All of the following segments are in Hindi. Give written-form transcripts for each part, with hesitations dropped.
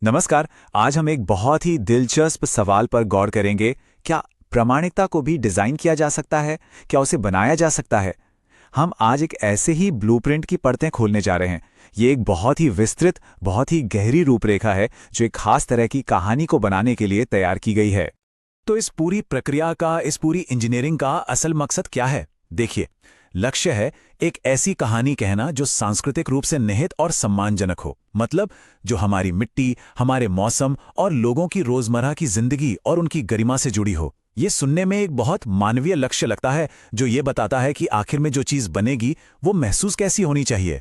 नमस्कार। आज हम एक बहुत ही दिलचस्प सवाल पर गौर करेंगे। क्या प्रामाणिकता को भी डिज़ाइन किया जा सकता है? क्या उसे बनाया जा सकता है? हम आज एक ऐसे ही ब्लूप्रिंट की परतें खोलने जा रहे हैं। ये एक बहुत ही विस्तृत, बहुत ही गहरी रूपरेखा है जो एक खास तरह की कहानी को बनाने के लिए तैयार की गई है। तो इस पूरी प्रक्रिया का, इस पूरी इंजीनियरिंग का असल मकसद क्या है? देखिए, लक्ष्य है एक ऐसी कहानी कहना जो सांस्कृतिक रूप से निहित और सम्मानजनक हो। मतलब जो हमारी मिट्टी, हमारे मौसम और लोगों की रोजमर्रा की जिंदगी और उनकी गरिमा से जुड़ी हो। ये सुनने में एक बहुत मानवीय लक्ष्य लगता है, जो ये बताता है कि आखिर में जो चीज बनेगी वो महसूस कैसी होनी चाहिए।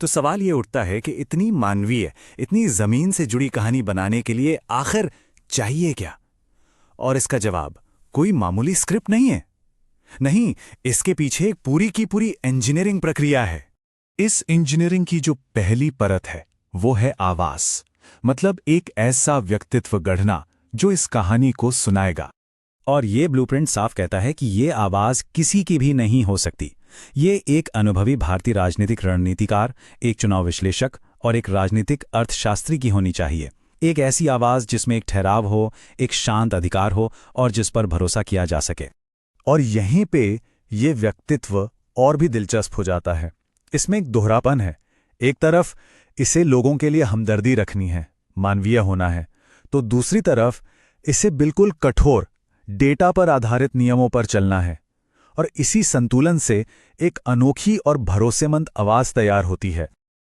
तो सवाल ये उठता है कि इतनी मानवीय, इतनी जमीन से जुड़ी कहानी बनाने के लिए आखिर चाहिए क्या? और इसका जवाब कोई मामूली स्क्रिप्ट नहीं है। नहीं, इसके पीछे एक पूरी की पूरी इंजीनियरिंग प्रक्रिया है। इस इंजीनियरिंग की जो पहली परत है वो है आवाज। मतलब एक ऐसा व्यक्तित्व गढ़ना जो इस कहानी को सुनाएगा। और ये ब्लूप्रिंट साफ कहता है कि ये आवाज किसी की भी नहीं हो सकती। ये एक अनुभवी भारतीय राजनीतिक रणनीतिकार, एक चुनाव विश्लेषक और एक राजनीतिक अर्थशास्त्री की होनी चाहिए। एक ऐसी आवाज जिसमें एक ठहराव हो, एक शांत अधिकार हो और जिस पर भरोसा किया जा सके। और यहीं पे ये व्यक्तित्व और भी दिलचस्प हो जाता है। इसमें एक दोहरापन है। एक तरफ इसे लोगों के लिए हमदर्दी रखनी है, मानवीय होना है, तो दूसरी तरफ इसे बिल्कुल कठोर, डेटा पर आधारित नियमों पर चलना है। और इसी संतुलन से एक अनोखी और भरोसेमंद आवाज तैयार होती है।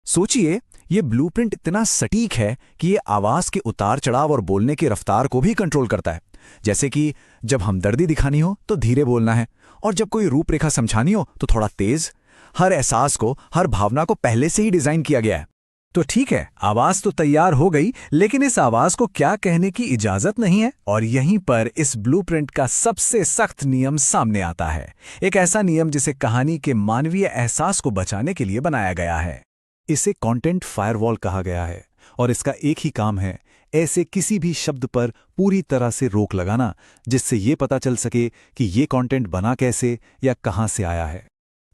सोचिए, ये ब्लूप्रिंट इतना सटीक है कि ये आवाज के उतार चढ़ाव और बोलने की रफ्तार को भी कंट्रोल करता है। जैसे कि जब हमदर्दी दिखानी हो तो धीरे बोलना है, और जब कोई रूपरेखा समझानी हो तो थोड़ा तेज। हर एहसास को, हर भावना को पहले से ही डिजाइन किया गया है। तो ठीक है, आवाज तो तैयार हो गई, लेकिन इस आवाज को क्या कहने की इजाजत नहीं है। और यहीं पर इस ब्लूप्रिंट का सबसे सख्त नियम सामने आता है। एक ऐसा नियम जिसे कहानी के मानवीय एहसास को बचाने के लिए बनाया गया है। इसे कंटेंट फायरवॉल कहा गया है, और इसका एक ही काम है, ऐसे किसी भी शब्द पर पूरी तरह से रोक लगाना जिससे ये पता चल सके कि ये कंटेंट बना कैसे या कहां से आया है।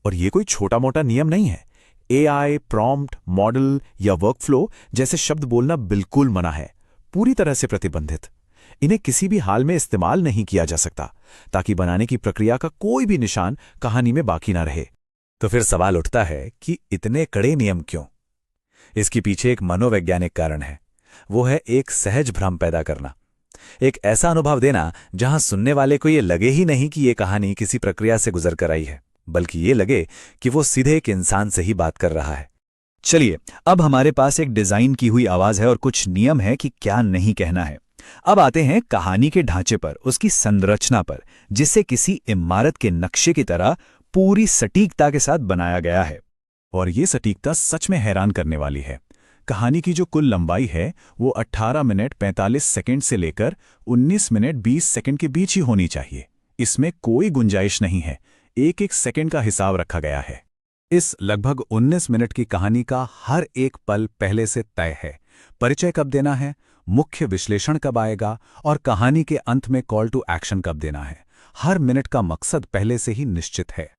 और ये कोई छोटा मोटा नियम नहीं है। एआई, प्रॉम्प्ट, मॉडल या वर्कफ्लो जैसे शब्द बोलना बिल्कुल मना है, पूरी तरह से प्रतिबंधित। इन्हें किसी भी हाल में इस्तेमाल नहीं किया जा सकता, ताकि बनाने की प्रक्रिया का कोई भी निशान कहानी में बाकी ना रहे। तो फिर सवाल उठता है कि इतने कड़े नियम क्यों? इसके पीछे एक मनोवैज्ञानिक कारण है। वो है एक सहज भ्रम पैदा करना। एक ऐसा अनुभव देना जहां सुनने वाले को ये लगे ही नहीं कि ये कहानी किसी प्रक्रिया से गुजर कर आई है, बल्कि ये लगे कि वो सीधे एक इंसान से ही बात कर रहा है। चलिए, अब हमारे पास एक डिजाइन की हुई आवाज है और कुछ नियम है कि क्या नहीं कहना है। अब आते हैं कहानी के ढांचे पर, उसकी संरचना पर, जिसे किसी इमारत के नक्शे की तरह पूरी सटीकता के साथ बनाया गया है। और ये सटीकता सच में हैरान करने वाली है। कहानी की जो कुल लंबाई है वो 18 मिनट 45 सेकंड से लेकर 19 मिनट 20 सेकंड के बीच ही होनी चाहिए। इसमें कोई गुंजाइश नहीं है, एक एक सेकंड का हिसाब रखा गया है। इस लगभग 19 मिनट की कहानी का हर एक पल पहले से तय है। परिचय कब देना है, मुख्य विश्लेषण कब आएगा, और कहानी के अंत में कॉल टू एक्शन कब देना है। हर मिनट का मकसद पहले से ही निश्चित है।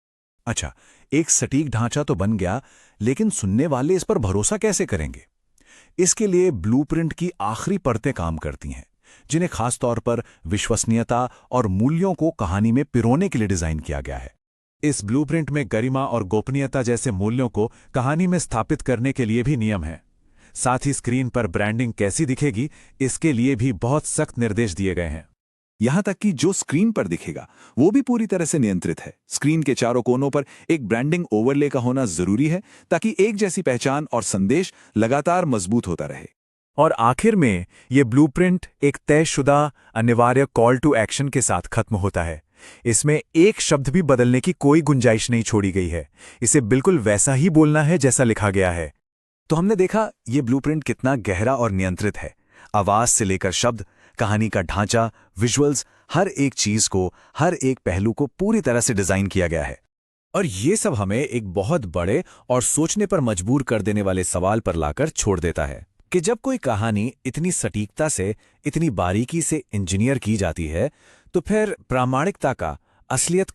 अच्छा, एक सटीक ढांचा तो बन गया, लेकिन सुनने वाले इस पर भरोसा कैसे करेंगे? इसके लिए ब्लूप्रिंट की आखिरी परतें काम करती हैं, जिन्हें खास तौर पर विश्वसनीयता और मूल्यों को कहानी में पिरोने के लिए डिजाइन किया गया है। इस ब्लूप्रिंट में गरिमा और गोपनीयता जैसे मूल्यों को कहानी में स्थापित करने के लिए भी नियम हैं। साथ ही स्क्रीन पर ब्रांडिंग कैसी दिखेगी, इसके लिए भी बहुत सख्त निर्देश दिए गए हैं। यहां तक कि जो स्क्रीन पर दिखेगा वो भी पूरी तरह से नियंत्रित है। स्क्रीन के चारों कोनों पर एक ब्रांडिंग ओवरले का होना जरूरी है, ताकि एक जैसी पहचान और संदेश लगातार मजबूत होता रहे। और आखिर में ये ब्लूप्रिंट एक तयशुदा अनिवार्य कॉल टू एक्शन के साथ खत्म होता है। इसमें एक शब्द भी बदलने की कोई गुंजाइश नहीं छोड़ी गई है। इसे बिल्कुल वैसा ही बोलना है जैसा लिखा गया है। तो हमने देखा ये ब्लूप्रिंट कितना गहरा और नियंत्रित है। आवाज से लेकर शब्द, कहानी का ढांचा, विजुअल्स, हर एक चीज को, हर एक पहलू को पूरी तरह से डिजाइन किया गया है। और ये सब हमें एक बहुत बड़े और सोचने पर मजबूर कर देने वाले सवाल पर लाकर छोड़ देता है कि जब कोई कहानी इतनी सटीकता से, इतनी बारीकी से इंजीनियर की जाती है, तो फिर प्रामाणिकता का, असलियत